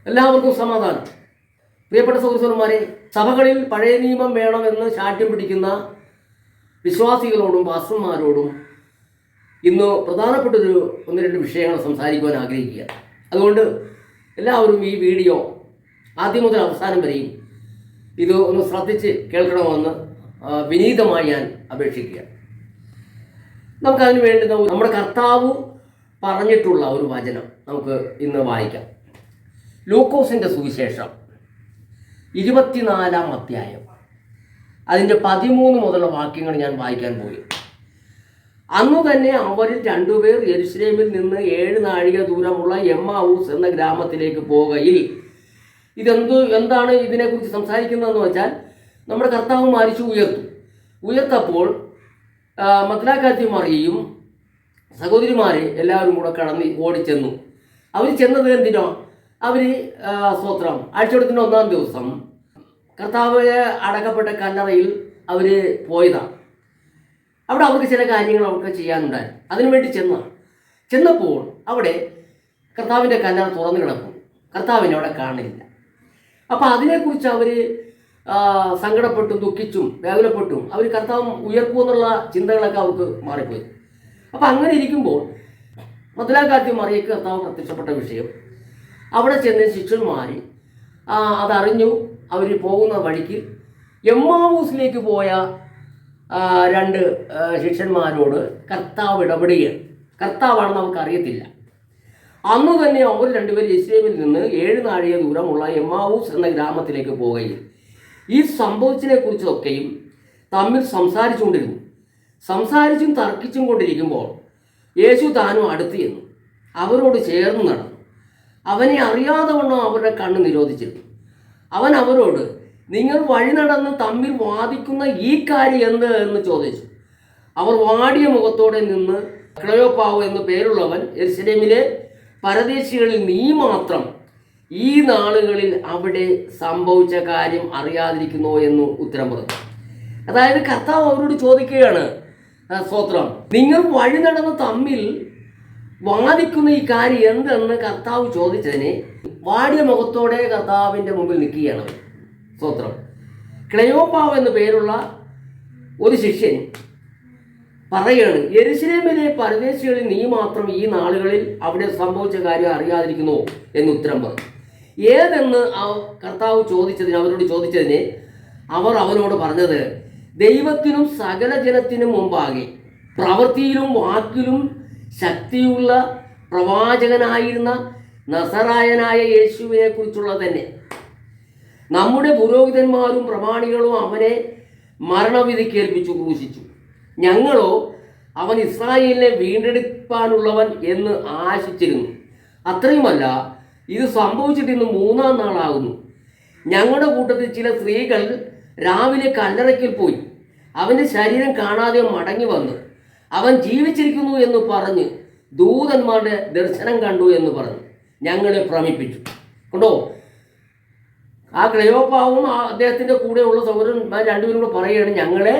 എല്ലാവർക്കും സമാധാനം. പ്രിയപ്പെട്ട സഹോദരന്മാരെ, സഭകളിൽ പഴയ നിയമം വേണമെന്ന് ശാഠ്യം പിടിക്കുന്ന വിശ്വാസികളോടും പാസ്റ്റർമാരോടും ഇന്ന് പ്രധാനപ്പെട്ടൊരു ഒന്ന് രണ്ട് വിഷയങ്ങൾ സംസാരിക്കുവാൻ ആഗ്രഹിക്കുക. അതുകൊണ്ട് എല്ലാവരും ഈ വീഡിയോ ആദ്യം മുതൽ അവസാനം വരെയും ഇത് ഒന്ന് ശ്രദ്ധിച്ച് കേൾക്കണമെന്ന് വിനീതമായി ഞാൻ അപേക്ഷിക്കുക. നമുക്കതിന് വേണ്ടുന്ന നമ്മുടെ കർത്താവ് പറഞ്ഞിട്ടുള്ള ഒരു വചനം നമുക്ക് ഇന്ന് വായിക്കാം. ലൂക്കോസിൻ്റെ സുവിശേഷം 24-ാം അധ്യായം അതിൻ്റെ 13 മുതലുള്ള വാക്യങ്ങൾ ഞാൻ വായിക്കാൻ പോയി. അന്നു തന്നെ അവരിൽ 2 പേർ യെരുശലേമിൽ നിന്ന് 7 നാഴിക ദൂരമുള്ള എമ്മാവൂസ് എന്ന ഗ്രാമത്തിലേക്ക് പോകയിൽ. എന്താണ് ഇതിനെക്കുറിച്ച് സംസാരിക്കുന്നതെന്ന് വെച്ചാൽ, നമ്മുടെ കർത്താവ് മരിച്ചു ഉയർത്തപ്പോൾ മഗ്ദലക്കാരത്തി മറിയയും സഹോദരിമാരെ എല്ലാവരും കൂടെ കടന്ന് ഓടിച്ചെന്നു. അവർ ചെന്നത് എന്തിനോ? അവർ സ്തോത്രം, ആഴ്ചവെടുത്തിൻ്റെ 1-ാം ദിവസം കർത്താവ് അടക്കപ്പെട്ട കല്ലറയിൽ അവർ പോയതാണ്. അവിടെ അവർക്ക് ചില കാര്യങ്ങൾ അവർക്ക് ചെയ്യാനുണ്ടായിരുന്നു. അതിനുവേണ്ടി ചെന്നപ്പോൾ അവിടെ കർത്താവിൻ്റെ കല്ലറ തുറന്നു കിടക്കും. കർത്താവിനെ അവിടെ കാണില്ല. അപ്പോൾ അതിനെക്കുറിച്ച് അവർ സങ്കടപ്പെട്ടും ദുഃഖിച്ചും വ്യാകുലപ്പെട്ടും അവർ കർത്താവ് ഉയർക്കുമെന്നുള്ള ചിന്തകളൊക്കെ അവർക്ക് മാറിപ്പോയി. അപ്പം അങ്ങനെ ഇരിക്കുമ്പോൾ മഗ്ദലക്കാരത്തി മറിയയ്ക്ക് കർത്താവ് പ്രത്യക്ഷപ്പെട്ട വിഷയം, അവിടെ ചെന്ന് ശിഷ്യന്മാർ അതറിഞ്ഞു. അവർ പോകുന്ന വഴിക്ക് എമ്മാവൂസിലേക്ക് പോയ 2 ശിഷ്യന്മാരോട് കർത്താവ് ഇടപെടുകയാണ്. കർത്താവാണെന്ന് അവർക്ക് അറിയത്തില്ല. അന്ന് തന്നെ അവർ 2 പേർ യെരുശലേമിൽ നിന്ന് 7 നാഴിക ദൂരമുള്ള എമ്മാവൂസ് എന്ന ഗ്രാമത്തിലേക്ക് പോവുകയും ഈ സംഭവിച്ചതിനെക്കുറിച്ചൊക്കെയും തമ്മിൽ സംസാരിച്ചും തർക്കിച്ചും കൊണ്ടിരിക്കുമ്പോൾ യേശു താനും അടുത്ത് ചെന്നു അവരോട് ചേർന്ന് നടന്നു. അവനെ അറിയാതെ വണ്ണം അവരുടെ കണ്ണ് നിരോധിച്ചിരുന്നു. അവൻ അവരോട്, നിങ്ങൾ വഴി നടന്ന് തമ്മിൽ വാദിക്കുന്ന ഈ കാര്യം എന്ത് എന്ന് ചോദിച്ചു. അവർ വാടിയ മുഖത്തോടെ നിന്ന്, ക്ലെയോപ്പാവ് എന്നു പേരുള്ളവൻ യെരുശലേമിലെ പരദേശികളിൽ നീ മാത്രം ഈ നാളുകളിൽ അവിടെ സംഭവിച്ച കാര്യം അറിയാതിരിക്കുന്നോ എന്ന് ഉത്തരം പറഞ്ഞു. അതായത് കർത്താവ് അവരോട് ചോദിക്കുകയാണ്, സ്തോത്രം, നിങ്ങൾ വഴി നടന്ന് തമ്മിൽ വാദിക്കുന്ന ഈ കാര്യം എന്തെന്ന് കർത്താവ് ചോദിച്ചതിന് വാടിയ മുഖത്തോടെ കർത്താവിൻ്റെ മുമ്പിൽ നിൽക്കുകയാണ്. സ്തോത്രം. ക്ലെയോപ്പാവ് എന്നു പേരുള്ള ഒരു ശിഷ്യൻ പറയുകയാണ്, യെരുശലേമിലെ പരദേശികളിൽ നീ മാത്രം ഈ നാളുകളിൽ അവിടെ സംഭവിച്ച കാര്യം അറിയാതിരിക്കുന്നു എന്ന് ഉത്തരം പറഞ്ഞു. ഏതെന്ന് കർത്താവ് അവരോട് ചോദിച്ചതിന് അവർ അവനോട് പറഞ്ഞത്, ദൈവത്തിനും സകല ജനത്തിനും മുമ്പാകെ പ്രവൃത്തിയിലും വാക്കിലും ശക്തിയുള്ള പ്രവാചകനായിരുന്ന നസറായനായ യേശുവിനെ കുറിച്ചുള്ളത് തന്നെ. നമ്മുടെ പുരോഹിതന്മാരും പ്രമാണികളും അവനെ മരണവിധിക്ക് ഏൽപ്പിച്ചു ക്രൂശിച്ചു. ഞങ്ങളോ അവൻ ഇസ്രായേലിനെ വീണ്ടെടുപ്പാനുള്ളവൻ എന്ന് ആശിച്ചിരുന്നു. അത്രയുമല്ല, ഇത് സംഭവിച്ചിട്ട് ഇന്ന് 3-ാം നാളാകുന്നു. ഞങ്ങളുടെ കൂട്ടത്തിൽ ചില സ്ത്രീകൾ രാവിലെ കല്ലറയ്ക്കൽ പോയി അവൻ്റെ ശരീരം കാണാതെ മടങ്ങി വന്നു. അവൻ ജീവിച്ചിരിക്കുന്നു എന്ന് പറഞ്ഞ് ദൂതന്മാരുടെ ദർശനം കണ്ടു എന്ന് പറഞ്ഞു ഞങ്ങളെ ഭ്രമിപ്പിച്ചു. കണ്ടോ, ആ ക്ലെയോപ്പാവും അദ്ദേഹത്തിൻ്റെ കൂടെയുള്ള സഹോദരന്മാർ 2 പേരും കൂടെ പറയുകയാണ്, ഞങ്ങളെ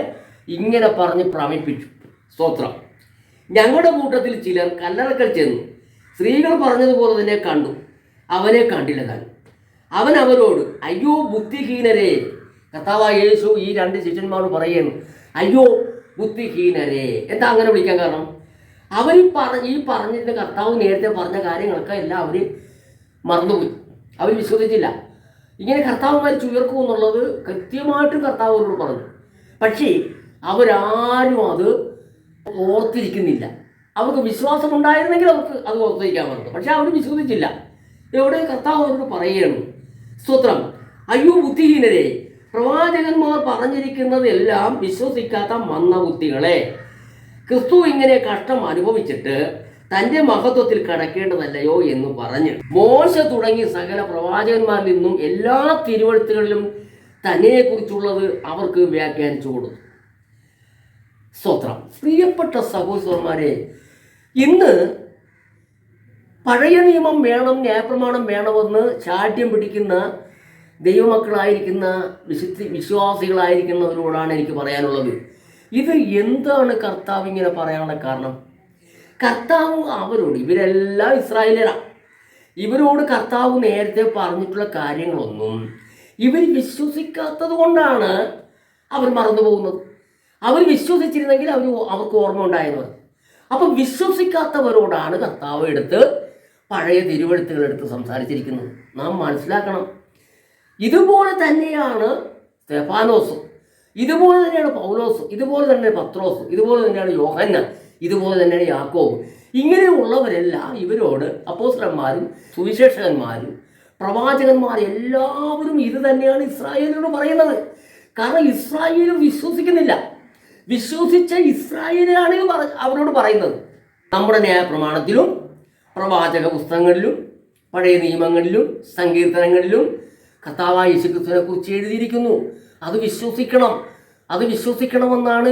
ഇങ്ങനെ പറഞ്ഞ് ഭ്രമിപ്പിച്ചു. സ്തോത്രം. ഞങ്ങളുടെ കൂട്ടത്തിൽ ചിലർ കല്ലറക്കൽ ചെന്നു സ്ത്രീകൾ പറഞ്ഞതുപോലെ തന്നെ കണ്ടു, അവനെ കണ്ടില്ല താൻ. അവൻ അവരോട്, അയ്യോ ബുദ്ധിഹീനരെ. കർത്താവായ യേശു ഈ 2 ശിഷ്യന്മാരോട് പറയുന്നു, അയ്യോ ബുദ്ധിഹീനരെ. എന്താ അങ്ങനെ വിളിക്കാൻ കാരണം? അവർ ഈ പറഞ്ഞിട്ട് കർത്താവ് നേരത്തെ പറഞ്ഞ കാര്യങ്ങളൊക്കെ എല്ലാം അവർ മറന്നുപോയി. അവർ വിശ്വസിച്ചില്ല. ഇങ്ങനെ കർത്താവ് മരിച്ചു ഉയർക്കുമെന്നുള്ളത് കൃത്യമായിട്ടും കർത്താവ് അവരോട് പറഞ്ഞു. പക്ഷേ അവരാരും അത് ഓർത്തിരിക്കുന്നില്ല. അവർക്ക് വിശ്വാസമുണ്ടായിരുന്നെങ്കിൽ അവർക്ക് അത് ഓർത്തിരിക്കാമായിരുന്നു. പക്ഷെ അവർ വിശ്വസിച്ചില്ല. എവിടെ കർത്താവ് അവരോട് പറയുകയാണ്, സ്തോത്രം, അയ്യോ ബുദ്ധിഹീനരെ, പ്രവാചകന്മാർ പറഞ്ഞിരിക്കുന്നതെല്ലാം വിശ്വസിക്കാത്ത മന്ദബുദ്ധികളെ. ക്രിസ്തു ഇങ്ങനെ കഷ്ടം അനുഭവിച്ചിട്ട് തൻ്റെ മഹത്വത്തിൽ കടക്കേണ്ടതല്ലയോ എന്ന് പറഞ്ഞ് മോശ തുടങ്ങി സകല പ്രവാചകന്മാരിൽ നിന്നും എല്ലാ തിരുവെഴുത്തുകളിലും തന്നെക്കുറിച്ചുള്ളത് അവർക്ക് വ്യാഖ്യാനിച്ചു കൊടുത്തു. സ്തോത്രം. പ്രിയപ്പെട്ട സഹോദരന്മാരെ, ഇന്ന് പഴയ നിയമം വേണം, ന്യായപ്രമാണം വേണമെന്ന് ശാഠ്യം പിടിക്കുന്ന ദൈവമക്കളായിരിക്കുന്ന വിശ്വാസികളായിരിക്കുന്നവരോടാണ് എനിക്ക് പറയാനുള്ളത്. ഇത് എന്താണ് കർത്താവ് ഇങ്ങനെ പറയാനുള്ള കാരണം? കർത്താവ് അവരോട്, ഇവരെല്ലാം ഇസ്രായേലരാണ്, ഇവരോട് കർത്താവ് നേരത്തെ പറഞ്ഞിട്ടുള്ള കാര്യങ്ങളൊന്നും ഇവർ വിശ്വസിക്കാത്തത് കൊണ്ടാണ് അവർ മറന്നു പോകുന്നത്. അവർ വിശ്വസിച്ചിരുന്നെങ്കിൽ അവർക്ക് ഓർമ്മ ഉണ്ടായിരുന്നു. അപ്പം വിശ്വസിക്കാത്തവരോടാണ് കർത്താവ് എടുത്ത് പഴയ തിരുവെഴുത്തുകൾ എടുത്ത് സംസാരിച്ചിരിക്കുന്നത്. നാം മനസ്സിലാക്കണം, ഇതുപോലെ തന്നെയാണ് സ്തെഫാനോസും, ഇതുപോലെ തന്നെയാണ് പൗലോസും, ഇതുപോലെ തന്നെയാണ് പത്രോസും, ഇതുപോലെ തന്നെയാണ് യോഹന്നാൻ, ഇതുപോലെ തന്നെയാണ് യാക്കോബ്. ഇങ്ങനെയുള്ളവരെല്ലാം ഇവരോട്, അപ്പോസ്തലന്മാരും സുവിശേഷകന്മാരും പ്രവാചകന്മാരും എല്ലാവരും ഇത് തന്നെയാണ് ഇസ്രായേലിനോട് പറയുന്നത്. കാരണം ഇസ്രായേൽ വിശ്വസിക്കുന്നില്ല. വിശ്വസിച്ച ഇസ്രായേലാണ് അവരോട് പറയുന്നത്. നമ്മുടെ ന്യായപ്രമാണത്തിലും പ്രവാചക പുസ്തകങ്ങളിലും പഴയ നിയമങ്ങളിലും സങ്കീർത്തനങ്ങളിലും കർത്താവായ യേശുക്രിസ്തുവിനെ കുറിച്ച് എഴുതിയിരിക്കുന്നു. അത് വിശ്വസിക്കണം. അത് വിശ്വസിക്കണമെന്നാണ്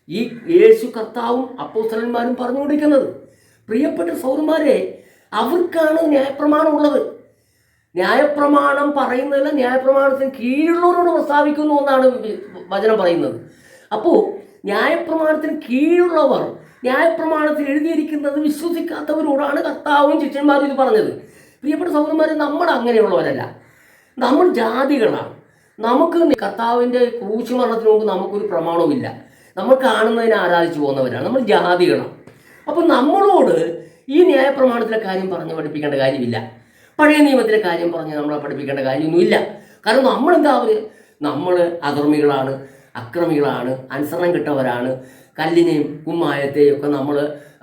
ഈ യേശു കർത്താവും അപ്പോസ്തലന്മാരും പറഞ്ഞുകൊണ്ടിരിക്കുന്നത്. പ്രിയപ്പെട്ട സഹോദരന്മാരെ, അവർക്കാണ് ന്യായപ്രമാണം ഉള്ളത്. ന്യായപ്രമാണം പറയുന്നതല്ല, ന്യായപ്രമാണത്തിന് കീഴുള്ളവരോട് പ്രസ്താവിക്കുന്നു എന്നാണ് വചനം പറയുന്നത്. അപ്പോൾ ന്യായപ്രമാണത്തിന് കീഴുള്ളവർ ന്യായപ്രമാണത്തിൽ എഴുതിയിരിക്കുന്നത് വിശ്വസിക്കാത്തവരോടാണ് കർത്താവും ശിഷ്യന്മാരും ഇത് പറഞ്ഞത്. പ്രിയപ്പെട്ട സഹോദരന്മാരെ, നമ്മൾ അങ്ങനെയുള്ളവരല്ല. നമ്മൾ ജാതികളാണ്. നമുക്ക് കർത്താവിൻ്റെ ക്രൂശ് മരണത്തിന് മുമ്പ് നമുക്കൊരു പ്രമാണവുമില്ല. നമ്മൾ കാണുന്നതിനെ ആരാധിച്ചു പോകുന്നവരാണ്. നമ്മൾ ജാതികളാണ്. അപ്പോൾ നമ്മളോട് ഈ ന്യായപ്രമാണത്തിലെ കാര്യം പറഞ്ഞ് പഠിപ്പിക്കേണ്ട കാര്യമില്ല. പഴയ നിയമത്തിലെ കാര്യം പറഞ്ഞ് നമ്മളെ പഠിപ്പിക്കേണ്ട കാര്യമൊന്നുമില്ല. കാരണം നമ്മൾ അധർമ്മികളാണ്, അക്രമികളാണ്, അനുസരണം കിട്ടവരാണ്, കല്ലിനെയും കുമ്മായത്തെയും ഒക്കെ നമ്മൾ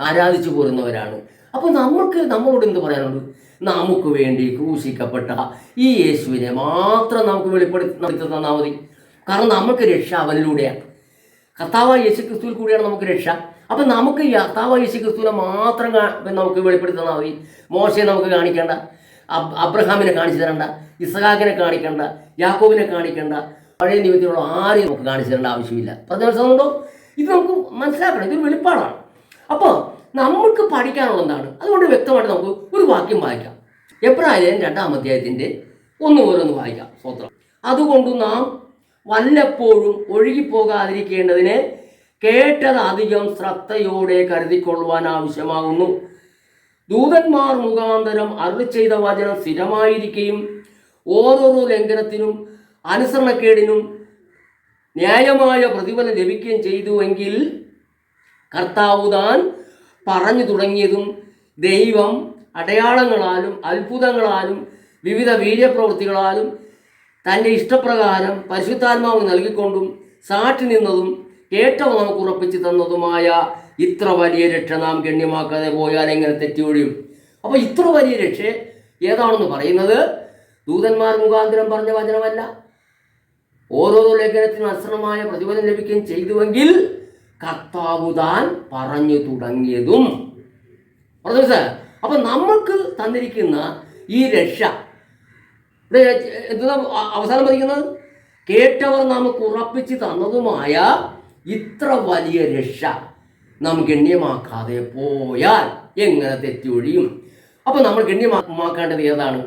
ആരാധിച്ചു പോരുന്നവരാണ്. അപ്പോൾ നമ്മളോട് എന്ത് പറയാനുണ്ട്? നമുക്ക് വേണ്ടി ക്രൂശിക്കപ്പെട്ട ഈ യേശുവിനെ മാത്രം നമുക്ക് വെളിപ്പെടുത്തി തന്നാൽ മതി. കാരണം നമുക്ക് രക്ഷ അവനിലൂടെയാണ്. കർത്താവായ യേശുക്രിസ്തുവിൽ കൂടിയാണ് നമുക്ക് രക്ഷ. അപ്പം നമുക്ക് ഈ കർത്താവായ യേശുക്രിസ്തുവിനെ മാത്രം നമുക്ക് വെളിപ്പെടുത്തി തന്നാൽ മതി. മോശയെ നമുക്ക് കാണിക്കേണ്ട, അബ്രഹാമിനെ കാണിച്ചു തരണ്ട, ഇസ്ഹാക്കിനെ കാണിക്കേണ്ട, യാക്കോബിനെ കാണിക്കേണ്ട, പഴയ നിയമത്തിലുള്ള ആരെയും നമുക്ക് കാണിച്ചു തരേണ്ട ആവശ്യമില്ല. പറഞ്ഞ മനസ്സിലാകുന്നുണ്ടോ? ഇത് നമുക്ക് മനസ്സിലാക്കണം. ഇതൊരു വെളിപ്പാടാണ്. അപ്പോൾ നമുക്ക് പഠിക്കാനുള്ള എന്താണ്? അതുകൊണ്ട് വ്യക്തമായിട്ട് നമുക്ക് ഒരു വാക്യം വായിക്കാം. എബ്രായർ 2-ാം അധ്യായത്തിൻ്റെ 1 മുതൽ വായിക്കാം. സ്തോത്രം. അതുകൊണ്ട് നാം വല്ലപ്പോഴും ഒഴുകിപ്പോകാതിരിക്കേണ്ടതിന് കേട്ടത് അധികം ശ്രദ്ധയോടെ കരുതിക്കൊള്ളുവാൻ ആവശ്യമാകുന്നു. ദൂതന്മാർ മുഖാന്തരം അരുളി ചെയ്ത വചനം സ്ഥിരമായിരിക്കുകയും ഓരോരോ ലംഘനത്തിനും അനുസരണക്കേടിനും ന്യായമായ പ്രതിഫലം ലഭിക്കുകയും ചെയ്തുവെങ്കിൽ കർത്താവ് താൻ പറഞ്ഞു തുടങ്ങിയതും ദൈവം അടയാളങ്ങളാലും അത്ഭുതങ്ങളാലും വിവിധ വീര്യപ്രവൃത്തികളാലും തൻ്റെ ഇഷ്ടപ്രകാരം പരിശുദ്ധാത്മാവ് നൽകിക്കൊണ്ടും സാക്ഷി നിന്നതും കേട്ടവ നമുക്ക് ഉറപ്പിച്ചു തന്നതുമായ ഇത്ര വലിയ രക്ഷ നാം ഗണ്യമാക്കാതെ പോയാൽ എങ്ങനെ തെറ്റിയൊഴിയും? അപ്പോൾ ഇത്ര വലിയ രക്ഷ ഏതാണെന്ന് പറയുന്നത് ദൂതന്മാർ മുഖാന്തരം പറഞ്ഞ വചനമല്ല. ഓരോരോ ലേഖനത്തിനും അനുസരണമായ പ്രതിഫലം ലഭിക്കുകയും ചെയ്തുവെങ്കിൽ കർത്താവ് താൻ പറഞ്ഞു തുടങ്ങിയതും. പറഞ്ഞു സാർ. അപ്പം നമുക്ക് തന്നിരിക്കുന്ന ഈ രക്ഷ എന്താ അവസാനം പറയുന്നത്? കേട്ടവർ നമുക്ക് ഉറപ്പിച്ച് തന്നതുമായ ഇത്ര വലിയ രക്ഷ നാം ഗണ്യമാക്കാതെ പോയാൽ എങ്ങനെ തെറ്റിയൊഴിയും? അപ്പോൾ നമ്മൾ ഗണ്യമാക്കേണ്ടത് ഏതാണ്?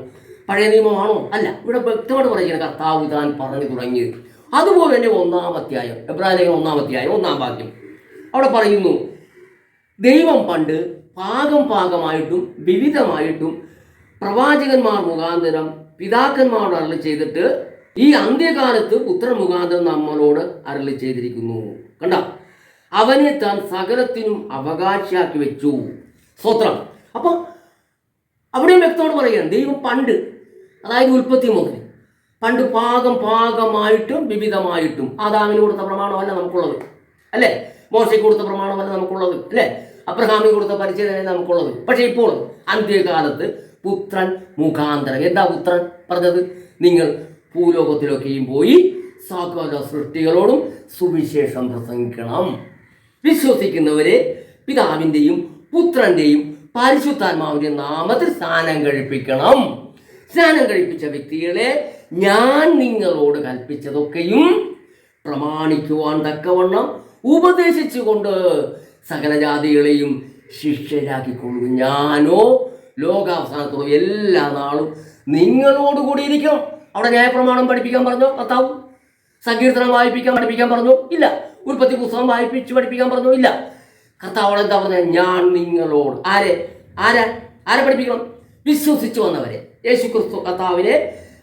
പഴയ നിയമമാണോ? അല്ല. ഇവിടെ വ്യക്തമായിട്ട് പറയുന്നത് കർത്താവ് താൻ പറഞ്ഞു തുടങ്ങിയത്. അതുപോലെ തന്നെ 1-ാം അധ്യായം, എബ്രായർ 1-ാം അധ്യായം 1-ാം വാക്യം, അവിടെ പറയുന്നു, ദൈവം പണ്ട് ഭാഗമായിട്ടും വിവിധമായിട്ടും പ്രവാചകന്മാർ മുഖാന്തരം പിതാക്കന്മാരോട് അരുളി ചെയ്തിട്ട് ഈ അന്ത്യകാലത്ത് പുത്രമുഖാന്തരം നമ്മളോട് അരുളി ചെയ്തിരിക്കുന്നു. കണ്ട, അവനെ താൻ സകലത്തിനും അവകാശിയാക്കി വെച്ചു. സ്തോത്രം. അപ്പം അവിടെയും വ്യക്തമായിട്ട് പറയുകയാണ്, ദൈവം പണ്ട്, അതായത് ഉൽപ്പത്തി മുതൽ പണ്ട് ഭാഗമായിട്ടും വിവിധമായിട്ടും ആദാമിന് കൊടുത്ത പ്രമാണമല്ല നമുക്കുള്ളത്, അല്ലേ? മോശയ്ക്ക് കൊടുത്ത പ്രമാണമല്ല നമുക്കുള്ളത്, അല്ലേ? അബ്രഹാമിന് കൊടുത്ത പരിചയമല്ല നമുക്കുള്ളത്. പക്ഷെ ഇപ്പോൾ അന്ത്യകാലത്ത് പുത്രൻ മുഖാന്തരം. എന്താ പുത്രൻ പറഞ്ഞത്? നിങ്ങൾ ഭൂലോകത്തിലൊക്കെയും പോയി സകല സൃഷ്ടികളോടും സുവിശേഷം പ്രസംഗിക്കണം. വിശ്വസിക്കുന്നവരെ പിതാവിൻ്റെയും പുത്രൻ്റെയും പരിശുദ്ധാത്മാവിൻ്റെ നാമത്തിൽ സ്നാനം കഴിപ്പിക്കണം. സ്നാനം കഴിപ്പിച്ച വ്യക്തികളെ ഞാൻ നിങ്ങളോട് കൽപ്പിച്ചതൊക്കെയും പ്രമാണിക്കുവാൻ തക്കവണ്ണം ഉപദേശിച്ചുകൊണ്ട് സകല ജാതികളെയും ശിഷ്യരാക്കിക്കൊള്ളും. ഞാനോ ലോകാവസാനത്തോളം എല്ലാ നാളും നിങ്ങളോടുകൂടി ഇരിക്കണം. അവിടെ ന്യായപ്രമാണം പഠിപ്പിക്കാൻ പറഞ്ഞോ കർത്താവ്? സങ്കീർത്തനം പഠിപ്പിക്കാൻ പറഞ്ഞോ? ഇല്ല. ഉൽപ്പത്തി പുസ്തകം പഠിപ്പിക്കാൻ പറഞ്ഞോ? ഇല്ല. കർത്താവ് എന്താ പറഞ്ഞത്? ഞാൻ നിങ്ങളോട്. ആരെ പഠിപ്പിക്കണം? വിശ്വസിച്ചു വന്നവരെ, യേശു ക്രിസ്തു കർത്താവിനെ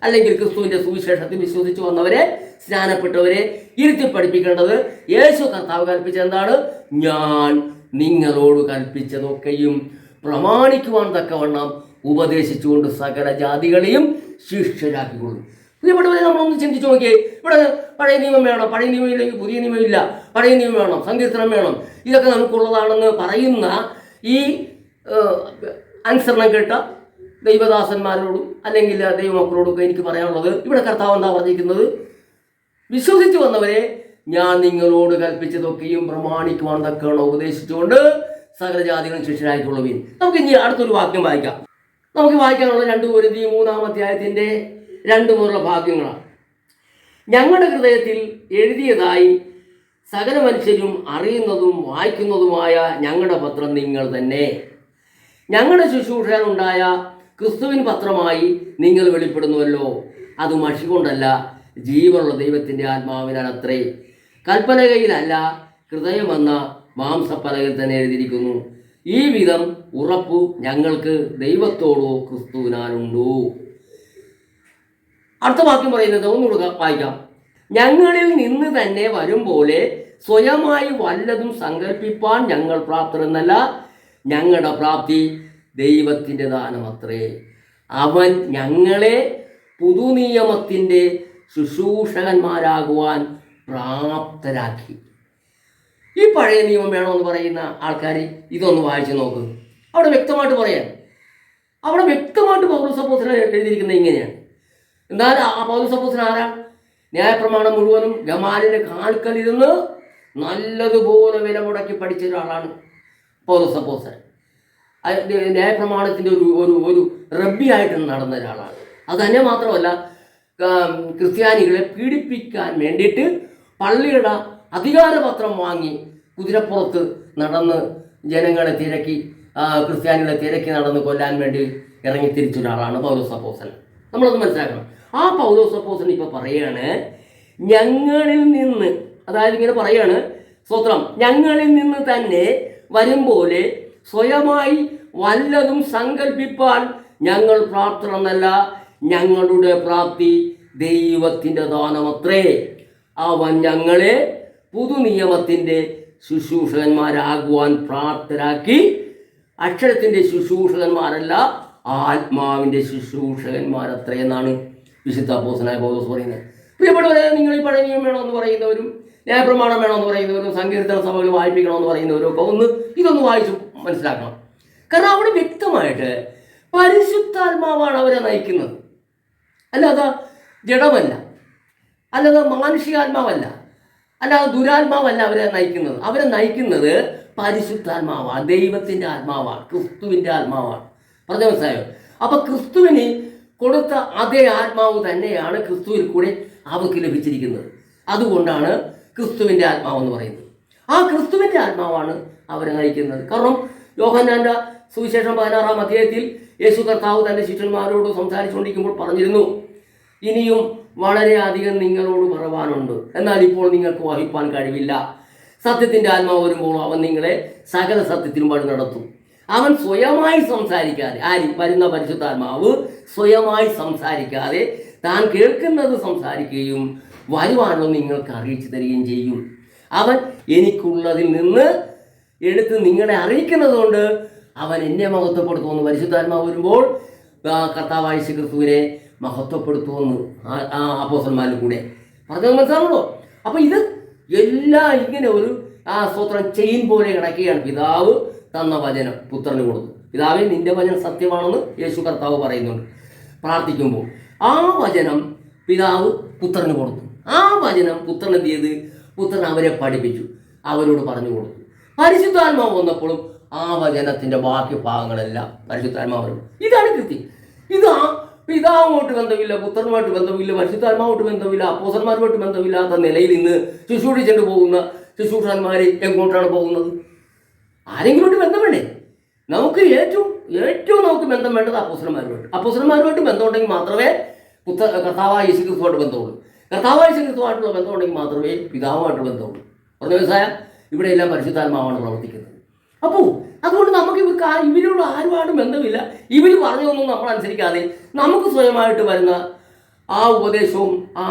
അല്ലെങ്കിൽ ക്രിസ്തുവിൻ്റെ സുവിശേഷത്തിൽ വിശ്വസിച്ചു വന്നവരെ, സ്നാനപ്പെട്ടവരെ ഇരുത്തി പഠിപ്പിക്കേണ്ടത് യേശു കർത്താവ് കൽപ്പിച്ചത് എന്താണ്? ഞാൻ നിങ്ങളോട് കൽപ്പിച്ചതൊക്കെയും പ്രമാണിക്കുവാൻ തക്കവണ്ണം ഉപദേശിച്ചുകൊണ്ട് സകല ജാതികളെയും ശിഷ്യരാക്കിക്കൊള്ളും. ഇവിടെ നമ്മളൊന്ന് ചിന്തിച്ചു നോക്കിയേ. ഇവിടെ പഴയ നിയമം വേണം, പഴയ നിയമം ഇല്ലെങ്കിൽ പുതിയ നിയമം ഇല്ല, പഴയ നിയമം വേണം, സങ്കീർത്തനം വേണം, ഇതൊക്കെ നമുക്കുള്ളതാണെന്ന് പറയുന്ന ഈ അനുസരണം കേട്ട ദൈവദാസന്മാരോടും അല്ലെങ്കിൽ ദൈവമക്കളോടൊക്കെ എനിക്ക് പറയാനുള്ളത്, ഇവിടെ കർത്താവ് എന്താ പറഞ്ഞിരിക്കുന്നത്? വിശ്വസിച്ച് വന്നവരെ ഞാൻ നിങ്ങളോട് കൽപ്പിച്ചതൊക്കെയും പ്രമാണിക്കുവാൻ തക്കവണ്ണം ഉപദേശിച്ചുകൊണ്ട് സകല ജാതികളും ശിഷ്യരായിട്ടുള്ളവയും. നമുക്ക് ഇനി അടുത്തൊരു വാക്യം വായിക്കാം. നമുക്ക് വായിക്കാനുള്ള 2 കൊരിന്ത്യർ 3-ാം അധ്യായത്തിൻ്റെ 2 മുതലുള്ള ഭാഗ്യങ്ങളാണ്. ഞങ്ങളുടെ ഹൃദയത്തിൽ എഴുതിയതായി സകല മനുഷ്യരും അറിയുന്നതും വായിക്കുന്നതുമായ ഞങ്ങളുടെ പത്രം നിങ്ങൾ തന്നെ. ഞങ്ങളുടെ ശുശ്രൂഷയിലുണ്ടായ ക്രിസ്തുവിൻ പത്രമായി നിങ്ങൾ വെളിപ്പെടുന്നുവല്ലോ. അത് മഷി കൊണ്ടല്ല, ജീവനുള്ള ദൈവത്തിൻ്റെ ആത്മാവിനാൽ അത്രേ. കൽപ്പലകയിലല്ല, ഹൃദയമെന്ന മാംസപ്പലകയിൽ തന്നെ എഴുതിയിരിക്കുന്നു. ഈ വിധം ഉറപ്പു ഞങ്ങൾക്ക് ദൈവത്തോടോ ക്രിസ്തുവിനാലുണ്ടോ. അടുത്ത വാക്യം പറയുന്നത് ഒന്നുകൂടെ വായിക്കാം. ഞങ്ങളിൽ നിന്ന് തന്നെ വരും പോലെ സ്വയമായി വല്ലതും സങ്കല്പിപ്പാൻ ഞങ്ങൾ പ്രാപ്തരെന്നല്ല, ഞങ്ങളുടെ പ്രാപ്തി ദൈവത്തിൻ്റെ ദാനമത്രേ. അവൻ ഞങ്ങളെ പുതുനിയമത്തിൻ്റെ ശുശ്രൂഷകന്മാരാകുവാൻ പ്രാപ്തരാക്കി. ഈ പഴയ നിയമം വേണമെന്ന് പറയുന്ന ആൾക്കാർ ഇതൊന്ന് വായിച്ചു നോക്ക്. അവിടെ വ്യക്തമായിട്ട് പറയാം, അവിടെ വ്യക്തമായിട്ട് പൗലോസപ്പോസ്തലൻ എഴുതിയിരിക്കുന്നത് ഇങ്ങനെയാണ്. എന്നാൽ ആ പൗലോസപ്പോസ്തലൻ ആരാ? ന്യായപ്രമാണം മുഴുവനും ഗമാലിൻ്റെ കാൽക്കലിരുന്ന് നല്ലതുപോലെ വില മുടക്കി പഠിച്ച ഒരാളാണ് പൗലോസപ്പോസ്തലൻ. ന്യായപ്രമാണത്തിൻ്റെ ഒരു റബ്ബിയായിട്ട് നടന്ന ഒരാളാണ്. അത് തന്നെ മാത്രമല്ല, ക്രിസ്ത്യാനികളെ പീഡിപ്പിക്കാൻ വേണ്ടിയിട്ട് പള്ളിയുടെ അധികാരപത്രം വാങ്ങി കുതിരപ്പുറത്ത് നടന്ന് ജനങ്ങളെ തിരക്കി, ക്രിസ്ത്യാനികളെ തിരക്കി നടന്ന് കൊല്ലാൻ വേണ്ടി ഇറങ്ങി തിരിച്ച ഒരാളാണ് പൗലോസപ്പോസ്തലൻ. നമ്മളത് മനസ്സിലാക്കണം. ആ പൗലോസപ്പോസ്തലൻ ഇപ്പോൾ പറയാണ്, ഞങ്ങളിൽ നിന്ന്, അതായത് ഇങ്ങനെ പറയാണ്, സ്തോത്രം, ഞങ്ങളിൽ നിന്ന് തന്നെ വരും പോലെ സ്വയമായി വല്ലതും സങ്കല്പിപ്പാൻ ഞങ്ങൾ പ്രാപ്തരെന്നല്ല, ഞങ്ങളുടെ പ്രാപ്തി ദൈവത്തിൻ്റെ ദാനമത്രേ. അവൻ ഞങ്ങളെ പുതുനിയമത്തിൻ്റെ ശുശ്രൂഷകന്മാരാകുവാൻ പ്രാപ്തരാക്കി. അക്ഷരത്തിൻ്റെ ശുശ്രൂഷകന്മാരല്ല, ആത്മാവിൻ്റെ ശുശ്രൂഷകന്മാരത്രേ എന്നാണ് വിശുദ്ധ അപ്പോസ്തലനായ പൗലോസ് പറയുന്നത്. പ്രിയപ്പെട്ടവരെ, നിങ്ങൾ ഈ പഴയ നിയമം വേണമെന്ന് പറയുന്നവരും ന്യായപ്രമാണം വേണമെന്ന് പറയുന്നവരും സങ്കീർത്തന സഭകൾ വായിപ്പിക്കണമെന്ന് പറയുന്നവരും ഒക്കെ ഇതൊന്ന് വായിച്ച് മനസ്സിലാക്കണം. കാരണം അവിടെ വ്യക്തമായിട്ട് പരിശുദ്ധാത്മാവാണ് അവരെ നയിക്കുന്നത്, അല്ലാതെ ജഡമല്ല, അല്ലാതെ മാനുഷികാത്മാവല്ല, അല്ലാതെ ദുരാത്മാവല്ല അവരെ നയിക്കുന്നത്. അവരെ നയിക്കുന്നത് പരിശുദ്ധാത്മാവാണ്, ദൈവത്തിൻ്റെ ആത്മാവാണ്, ക്രിസ്തുവിൻ്റെ ആത്മാവാണ്. പറഞ്ഞ മനസ്സിലായോ? അപ്പം ക്രിസ്തുവിന് കൊടുത്ത അതേ ആത്മാവ് തന്നെയാണ് ക്രിസ്തുവിൽ കൂടെ അവർക്ക് ലഭിച്ചിരിക്കുന്നത്. അതുകൊണ്ടാണ് ക്രിസ്തുവിൻ്റെ ആത്മാവെന്ന് പറയുന്നത്. ആ ക്രിസ്തുവിൻ്റെ ആത്മാവാണ് അവരെ നയിക്കുന്നത്. കാരണം യോഹന്നാൻ്റെ സുവിശേഷം 16-ാം അധ്യായത്തിൽ യേശു കർത്താവ് തൻ്റെ ശിഷ്യന്മാരോട് സംസാരിച്ചുകൊണ്ടിരിക്കുമ്പോൾ പറഞ്ഞിരുന്നു, ഇനിയും വളരെയധികം നിങ്ങളോട് പറവാനുണ്ട്, എന്നാൽ ഇപ്പോൾ നിങ്ങൾക്ക് വഹിപ്പാൻ കഴിവില്ല. സത്യത്തിൻ്റെ ആത്മാവ് വരുമ്പോൾ അവൻ നിങ്ങളെ സകല സത്യത്തിലും വഴി നടത്തും. അവൻ സ്വയമായി സംസാരിക്കാതെ, വരുന്ന പരിശുദ്ധാത്മാവ് സ്വയമായി സംസാരിക്കാതെ താൻ കേൾക്കുന്നത് സംസാരിക്കുകയും വരുവാനോ നിങ്ങൾക്ക് അറിയിച്ചു തരികയും ചെയ്യും. അവൻ എനിക്കുള്ളതിൽ നിന്ന് എടുത്ത് നിങ്ങളെ അറിയിക്കുന്നത് കൊണ്ട് അവൻ എന്നെ മഹത്വപ്പെടുത്തുമെന്ന് പരിശുദ്ധാത്മാവ് വരുമ്പോൾ കർത്താവായ യേശു ക്രിസ്തുവിനെ മഹത്വപ്പെടുത്തുമെന്ന് അപ്പോസ്തലന്മാരിൽ കൂടെ പറഞ്ഞത് മനസ്സിലാണല്ലോ. അപ്പം ഇത് എല്ലാം ഇങ്ങനെ ഒരു സ്തോത്രം ചെയിൻ പോലെ കിടക്കുകയാണ്. പിതാവ് തന്ന വചനം പുത്രന് കൊടുത്തു. പിതാവേ, നിന്റെ വചനം സത്യമാണെന്ന് യേശു കർത്താവ് പറയുന്നുണ്ട് പ്രാർത്ഥിക്കുമ്പോൾ. ആ വചനം പിതാവ് പുത്രന് കൊടുത്തു. ആ വചനം പുത്രൻ എന്ത് ചെയ്ത്? പുത്രൻ അവരെ പഠിപ്പിച്ചു, അവരോട് പറഞ്ഞു കൊടുത്തു. പരിശുദ്ധാത്മാവ് വന്നപ്പോഴും ആ വചനത്തിൻ്റെ ബാക്കി ഭാഗങ്ങളെല്ലാം പരിശുദ്ധാത്മാവ്. ഇതാണ് കൃത്യം. ഇത് പിതാവുമായിട്ട് ബന്ധമില്ല, പുത്രനുമായിട്ട് ബന്ധമില്ല, പരിശുദ്ധാത്മാവുമായിട്ട് ബന്ധമില്ല, അപ്പോസ്തലന്മാരുമായിട്ട് ബന്ധമില്ലാത്ത നിലയിൽ ഇന്ന് ശുശ്രൂഷിച്ചുകൊണ്ട് പോകുന്ന ശുശ്രൂഷന്മാർ എങ്ങോട്ടാണ് പോകുന്നത്? ആരെങ്കിലുമായിട്ട് ബന്ധം വേണ്ടേ? നമുക്ക് ഏറ്റവും നമുക്ക് ബന്ധം വേണ്ടത് അപ്പോസ്തലന്മാരുമായിട്ട് ബന്ധമുണ്ടെങ്കിൽ മാത്രമേ കർത്താവായ യേശു ക്രിസ്തുവായിട്ട് ബന്ധമുള്ളൂ. കർത്താവായ യേശു ക്രിസ്തുവായിട്ടുള്ള ബന്ധമുണ്ടെങ്കിൽ മാത്രമേ പിതാവുമായിട്ട് ബന്ധമുള്ളൂ. പറഞ്ഞ വ്യവസായ ഇവിടെ എല്ലാം പരിശുദ്ധാത്മാവാണ് പ്രവർത്തിക്കുന്നത്. അപ്പോൾ അതുകൊണ്ട് നമുക്ക് ഇവരോട് ആരുമായിട്ടും ബന്ധമില്ല. ഇവർ പറഞ്ഞതൊന്നും നമ്മൾ അനുസരിക്കാതെ നമുക്ക് സ്വയമായിട്ട് വരുന്ന ആ ഉപദേശവും ആ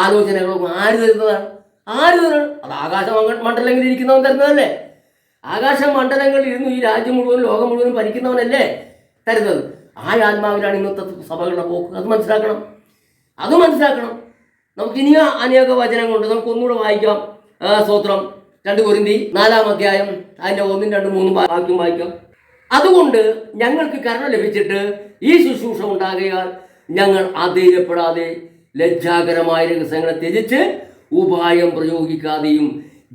ആലോചനകളും ആര് തരുന്നതാണ്? അത് ആകാശ മണ്ഡലങ്ങളിൽ ഇരിക്കുന്നവൻ തരുന്നതല്ലേ? ആകാശ മണ്ഡലങ്ങളിൽ ഇരുന്ന് ഈ രാജ്യം മുഴുവൻ ലോകം മുഴുവൻ ഭരിക്കുന്നവനല്ലേ തരുന്നത്? ആ ആത്മാവിലാണ് ഇന്നത്തെ സഭകളുടെ പോക്ക്. അത് മനസ്സിലാക്കണം. നമുക്ക് ഇനി അനേക വചനങ്ങളുണ്ട്, നമുക്ക് ഒന്നുകൂടെ വായിക്കാം. സ്തോത്രം. 2 കൊരിന്ത്യർ 4-ാം അധ്യായം അതിൻ്റെ 1, 2, 3 വാക്യം വായിക്കാം. അതുകൊണ്ട് ഞങ്ങൾക്ക് കരുണ ലഭിച്ചിട്ട് ഈ ശുശ്രൂഷ ഉണ്ടാകയാൽ ഞങ്ങൾ അധൈര്യപ്പെടാതെ ലജ്ജാകരമായ രഹസ്യങ്ങളെ ത്യജിച്ച് ഉപായം പ്രയോഗിക്കാതെയും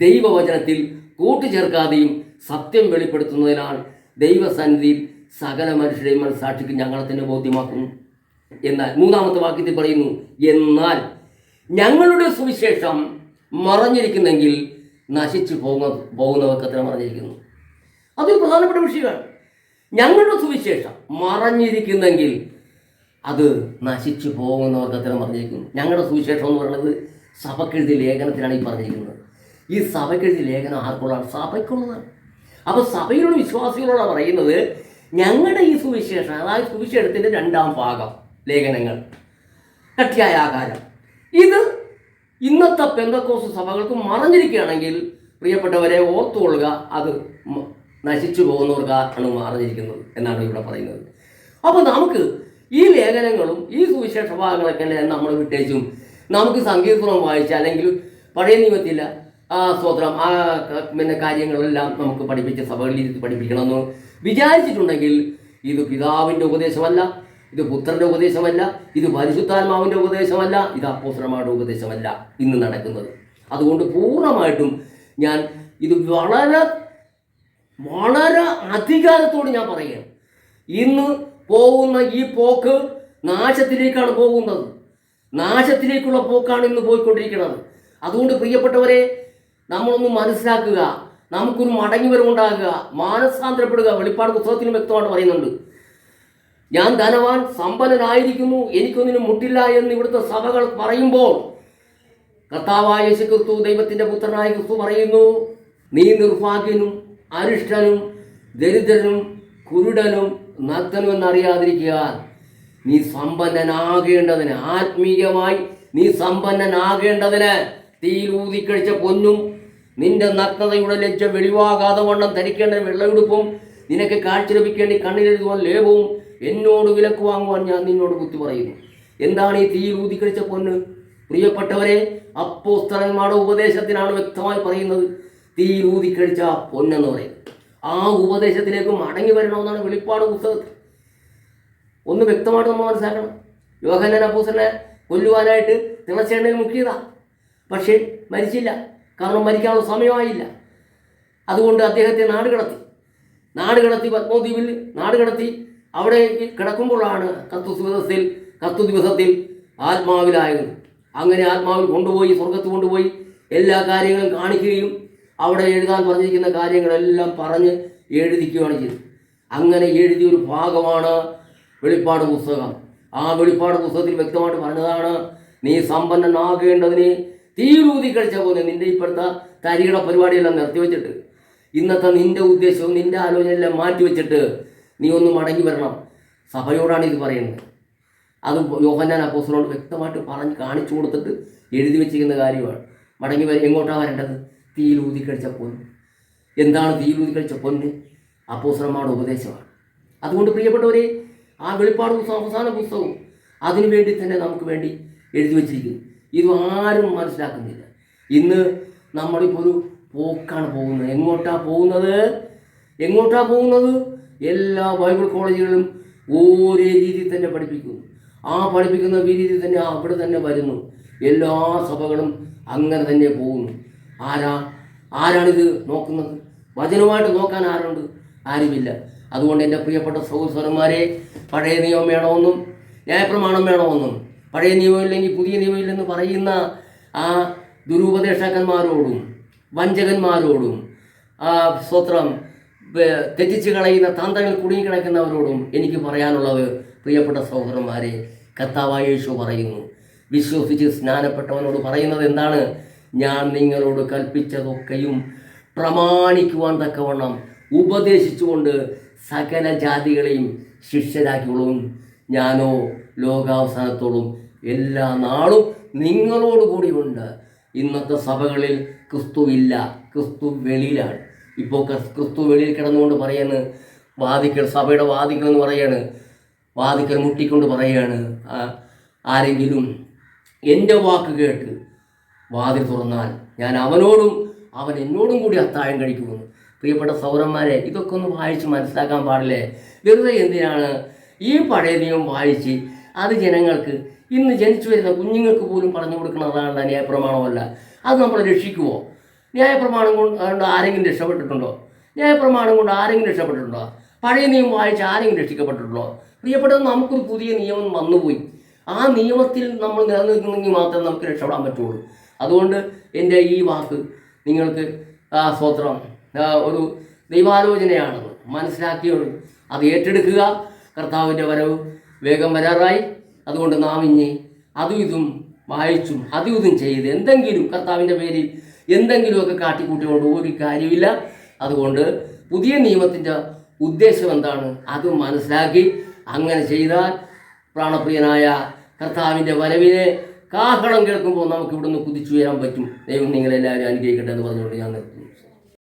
ദൈവവചനത്തിൽ കൂട്ടിച്ചേർക്കാതെയും സത്യം വെളിപ്പെടുത്തുന്നതിനാൽ ദൈവസന്നിധിയിൽ സകല മനുഷ്യരെയും മനസ്സാക്ഷിക്ക് ഞങ്ങളെ തന്നെ ബോധ്യമാക്കുന്നു. എന്നാൽ 3-ാമത്തെ വാക്യത്തിൽ പറയുന്നു, എന്നാൽ ഞങ്ങളുടെ സുവിശേഷം മറഞ്ഞിരിക്കുന്നെങ്കിൽ നശിച്ചു പോകുന്നവർക്ക് അത്ര മറഞ്ഞിരിക്കുന്നു. അതൊരു പ്രധാനപ്പെട്ട വിഷയമാണ്. ഞങ്ങളുടെ സുവിശേഷം മറഞ്ഞിരിക്കുന്നെങ്കിൽ അത് നശിച്ചു പോകുന്നവർക്ക് അത്ര മറഞ്ഞിരിക്കുന്നു. ഞങ്ങളുടെ സുവിശേഷം എന്ന് പറയുന്നത് സഭക്കെഴുതിയ ലേഖനത്തിലാണ് ഈ പറഞ്ഞിരിക്കുന്നത്. ഈ സഭക്കെഴുതിയ ലേഖനം ആർക്കുള്ളതാണ്? സഭയ്ക്കുള്ളതാണ്. അപ്പോൾ സഭയിലുള്ള വിശ്വാസികളോടാണ് പറയുന്നത്, ഞങ്ങളുടെ ഈ സുവിശേഷം, അതായത് സുവിശേഷത്തിൻ്റെ 2-ാം ഭാഗം ലേഖനങ്ങൾ, കട്ടിയായ ആകാരം, ഇത് ഇന്നത്തെ പെന്തക്കോസ്ത് സഭകൾക്ക് മറഞ്ഞിരിക്കുകയാണെങ്കിൽ പ്രിയപ്പെട്ടവരെ ഓർത്തുകൊള്ളുക, അത് നശിച്ചു പോകുന്നവർക്കാണ് മറഞ്ഞിരിക്കുന്നത് എന്നാണ് ഇവിടെ പറയുന്നത്. അപ്പോൾ നമുക്ക് ഈ ലേഖനങ്ങളും ഈ സുവിശേഷ ഭാഗങ്ങളൊക്കെ നമ്മൾ വിട്ടേച്ചും നമുക്ക് സങ്കീർത്തനം വായിച്ച് അല്ലെങ്കിൽ പഴയ നിയമത്തില്ല സ്തോത്രം കാര്യങ്ങളെല്ലാം നമുക്ക് പഠിപ്പിച്ച സഭകളിൽ ഇരുത്തി പഠിപ്പിക്കണമെന്ന് വിചാരിച്ചിട്ടുണ്ടെങ്കിൽ ഇത് പിതാവിൻ്റെ ഉപദേശമല്ല, ഇത് പുത്രൻ്റെ ഉപദേശമല്ല, ഇത് പരിശുദ്ധാത്മാവിൻ്റെ ഉപദേശമല്ല, ഇത് അപ്പോസ്തലന്മാരുടെ ഉപദേശമല്ല ഇന്ന് നടക്കുന്നത്. അതുകൊണ്ട് പൂർണ്ണമായിട്ടും ഞാൻ ഇത് വളരെ വളരെ അധികാരത്തോട് ഞാൻ പറയുകയാണ്. ഇന്ന് പോകുന്ന ഈ പോക്ക് നാശത്തിലേക്കാണ് പോകുന്നത്. നാശത്തിലേക്കുള്ള പോക്കാണ് ഇന്ന് പോയിക്കൊണ്ടിരിക്കുന്നത്. അതുകൊണ്ട് പ്രിയപ്പെട്ടവരെ, നമ്മളൊന്ന് മനസ്സിലാക്കുക, നമുക്കൊരു മടങ്ങിവരവുണ്ടാകുക, മാനസാന്തരപ്പെടുക. വെളിപ്പാട് പുസ്തകത്തിലും വ്യക്തമായിട്ട് പറയുന്നുണ്ട്, ഞാൻ ധനവാൻ സമ്പന്നനായിരിക്കുന്നു, എനിക്കൊന്നിനും മുട്ടില്ല എന്ന് ഇവിടുത്തെ സഭകൾ പറയുമ്പോൾ കർത്താവായ യേശു ക്രിസ്തു, ദൈവത്തിൻ്റെ പുത്രനായ ക്രിസ്തു പറയുന്നു, നീ നിർഭാഗ്യനും അരിഷ്ടനും ദരിദ്രനും കുരുടനും നഗ്നനും എന്നറിയാതിരിക്കുക, നീ സമ്പന്നനാകേണ്ടതിന്, ആത്മീയമായി നീ സമ്പന്നനാകേണ്ടതിന് തീയിൽ ഊതിക്കഴിച്ച പൊന്നും നിന്റെ നഗ്നതയുടെ ലജ്ജ വെളിവാകാതെ വണ്ണം ധരിക്കേണ്ട വെള്ളയുടുപ്പും നിനക്ക് കാഴ്ച ലഭിക്കേണ്ടി കണ്ണിലെഴുതുവാൻ ലേപവും എന്നോട് വിലക്ക് വാങ്ങുവാൻ ഞാൻ നിന്നോട് ബുദ്ധി പറയുന്നു. എന്താണ് ഈ തീയിൽ ഊതിക്കഴിച്ച പൊന്ന്? പ്രിയപ്പെട്ടവരെ, അപ്പോസ്തലന്മാരുടെ ഉപദേശത്തിനാണ് വ്യക്തമായി പറയുന്നത് തീയിൽ ഊതിക്കഴിച്ച പൊന്നെന്ന് പറയുന്നത്. ആ ഉപദേശത്തിലേക്ക് മടങ്ങി വരണമെന്നാണ് വെളിപ്പാട് പുസ്തകത്തിൽ. ഒന്ന് വ്യക്തമായിട്ട് നമ്മൾ മനസ്സിലാക്കണം. യോഹന്നാൻ അപ്പോസ്തലനെ കൊല്ലുവാനായിട്ട് തിളച്ച എണ്ണയിൽ മുക്കിയതാ, പക്ഷേ മരിച്ചില്ല. കാരണം മരിക്കാനുള്ള സമയമായില്ല. അതുകൊണ്ട് അദ്ദേഹത്തെ നാടുകടത്തി പത്മോദ്വീപിൽ നാടുകടത്തി അവിടെ കിടക്കുമ്പോഴാണ് കത്തു ദിവസത്തിൽ ആത്മാവിലായത്. അങ്ങനെ ആത്മാവിൽ കൊണ്ടുപോയി, സ്വർഗത്ത് കൊണ്ടുപോയി എല്ലാ കാര്യങ്ങളും കാണിക്കുകയും അവിടെ എഴുതാൻ പറഞ്ഞിരിക്കുന്ന കാര്യങ്ങളെല്ലാം പറഞ്ഞ് എഴുതിക്കുകയാണ് ചെയ്തത്. അങ്ങനെ എഴുതിയൊരു ഭാഗമാണ് വെളിപ്പാട് പുസ്തകം. ആ വെളിപ്പാട് പുസ്തകത്തിൽ വ്യക്തമായിട്ട് പറഞ്ഞതാണ്, നീ സമ്പന്നനാകേണ്ടതിന് തീരൂതി കഴിച്ച പോലെ നിന്റെ ഇപ്പോഴത്തെ തരികിട പരിപാടിയെല്ലാം നിർത്തിവെച്ചിട്ട് ഇന്നത്തെ നിന്റെ ഉദ്ദേശവും നിന്റെ ആലോചനയെല്ലാം മാറ്റിവെച്ചിട്ട് നീ ഒന്ന് മടങ്ങി വരണം. സഭയോടാണ് ഇത് പറയുന്നത്. അത് യോഹന്നാൻ അപ്പോസ്തലനോട് വ്യക്തമായിട്ട് പറഞ്ഞ് കാണിച്ചു കൊടുത്തിട്ട് എഴുതി വെച്ചിരിക്കുന്ന കാര്യമാണ്. മടങ്ങി എങ്ങോട്ടാണ് വരേണ്ടത്? തീയിലൂതി കഴിച്ച പൊന്ന്. എന്താണ് തീയിലൂതി കഴിച്ച പൊന്ന്? അപ്പോസ്തലന്മാരുടെ ഉപദേശമാണ്. അതുകൊണ്ട് പ്രിയപ്പെട്ടവരെ, ആ വെളിപ്പാട് പുസ്തകം അവസാന പുസ്തകവും അതിനു വേണ്ടി തന്നെ നമുക്ക് വേണ്ടി എഴുതി വച്ചിരിക്കുന്നു. ഇത് ആരും മനസ്സിലാക്കുന്നില്ല. ഇന്ന് നമ്മളിപ്പോൾ ഒരു പോക്കാണ് പോകുന്നത്. എങ്ങോട്ടാ പോകുന്നത്? എല്ലാ ബൈബിൾ കോളേജുകളിലും ഒരേ രീതിയിൽ തന്നെ പഠിപ്പിക്കുന്നു. ആ പഠിപ്പിക്കുന്ന രീതി തന്നെ അവിടെ തന്നെ വരുന്നു. എല്ലാ സഭകളും അങ്ങനെ തന്നെ പോകുന്നു. ആരാണിത് നോക്കുന്നത്? വചനമായിട്ട് നോക്കാൻ ആരുണ്ട്? ആരുമില്ല. അതുകൊണ്ട് എൻ്റെ പ്രിയപ്പെട്ട സഹോദരന്മാരെ, പഴയ നിയമം വേണമെന്നും ന്യായപ്രമാണം വേണമെന്നും പഴയ നിയമമില്ലെങ്കിൽ പുതിയ നിയമമില്ലെന്ന് പറയുന്ന ആ ദുരുപദേഷ്ടാക്കന്മാരോടും വഞ്ചകന്മാരോടും സ്വത്രം തെറ്റിച്ച് കളയുന്ന തന്ത്രങ്ങൾ കുടുങ്ങിക്കിടക്കുന്നവരോടും എനിക്ക് പറയാനുള്ളത്, പ്രിയപ്പെട്ട സഹോദരന്മാരെ, കർത്താവായ യേശു പറയുന്നു, വിശ്വസിച്ച് സ്നാനപ്പെട്ടവനോട് പറയുന്നത് എന്താണ്? ഞാൻ നിങ്ങളോട് കൽപ്പിച്ചതൊക്കെയും പ്രമാണിക്കുവാൻ തക്കവണ്ണം ഉപദേശിച്ചുകൊണ്ട് സകല ജാതികളെയും ശിഷ്യരാക്കിക്കൊള്ളും. ഞാനോ ലോകാവസാനത്തോളം എല്ലാ നാളും നിങ്ങളോട് കൂടിയുണ്ട്. ഇന്നത്തെ സഭകളിൽ ക്രിസ്തു ഇല്ല, ക്രിസ്തു വെളിയിലാണ്. ഇപ്പോൾ ക്രിസ്തു വെളിയിൽ കിടന്നുകൊണ്ട് പറയുന്നത് വാതിക്കൽ, സഭയുടെ വാതിക്കൽ എന്ന് പറയാണ്, വാതിക്കൽ മുട്ടിക്കൊണ്ട് പറയുകയാണ്, ആരെങ്കിലും എൻ്റെ വാക്ക് കേട്ട് വാതിൽ തുറന്നാൽ ഞാൻ അവനോടും അവൻ എന്നോടും കൂടി അത്താഴം കഴിക്കുമെന്ന്. പ്രിയപ്പെട്ട സൗരന്മാരെ, ഇതൊക്കെ ഒന്ന് വായിച്ച് മനസ്സിലാക്കാൻ പാടില്ലേ? വെറുതെ എന്തിനാണ് ഈ പഴയ നിയമം വായിച്ച് അത് ജനങ്ങൾക്ക്, ഇന്ന് ജനിച്ചു വരുന്ന കുഞ്ഞുങ്ങൾക്ക് പോലും പറഞ്ഞു കൊടുക്കുന്നതാണ് ന്യായപ്രമാണമല്ല. അത് നമ്മൾ രക്ഷിക്കുമോ? ന്യായപ്രമാണം കൊണ്ട് ആരെങ്കിലും രക്ഷപ്പെട്ടിട്ടുണ്ടോ? ന്യായപ്രമാണം കൊണ്ട് ആരെങ്കിലും രക്ഷപ്പെട്ടിട്ടുണ്ടോ? പഴയ നിയമം വായിച്ച് ആരെങ്കിലും രക്ഷിക്കപ്പെട്ടിട്ടുണ്ടോ? പ്രിയപ്പെട്ടത്, നമുക്കൊരു പുതിയ നിയമം വന്നുപോയി. ആ നിയമത്തിൽ നമ്മൾ നിലനിൽക്കുന്നെങ്കിൽ മാത്രമേ നമുക്ക് രക്ഷപ്പെടാൻ പറ്റുള്ളൂ. അതുകൊണ്ട് എൻ്റെ ഈ വാക്ക് നിങ്ങൾക്ക് സ്തോത്രം ഒരു ദൈവാലോചനയാണെന്ന് മനസ്സിലാക്കിയോളൂ. അത് ഏറ്റെടുക്കുക. കർത്താവിൻ്റെ വരവ് വേഗം വരാറായി. അതുകൊണ്ട് നാം ഇനി അതും ഇതും വായിച്ചും അതും ഇതും ചെയ്ത് എന്തെങ്കിലും കർത്താവിൻ്റെ പേരിൽ എന്തെങ്കിലുമൊക്കെ കാട്ടിക്കൂട്ടിക്കൊണ്ട് ഒരു കാര്യമില്ല. അതുകൊണ്ട് പുതിയ നിയമത്തിൻ്റെ ഉദ്ദേശം എന്താണ് അത് മനസ്സിലാക്കി അങ്ങനെ ചെയ്താൽ പ്രാണപ്രിയനായ കർത്താവിൻ്റെ വരവിനെ കാഹളം കേൾക്കുമ്പോൾ നമുക്ക് ഇവിടുന്ന് കുതിച്ചു വരാൻ പറ്റും. ദൈവം നിങ്ങളെല്ലാവരും അനുഗ്രഹിക്കട്ടെ എന്ന് പറഞ്ഞുകൊണ്ട് ഞാൻ നിർത്തുന്നു.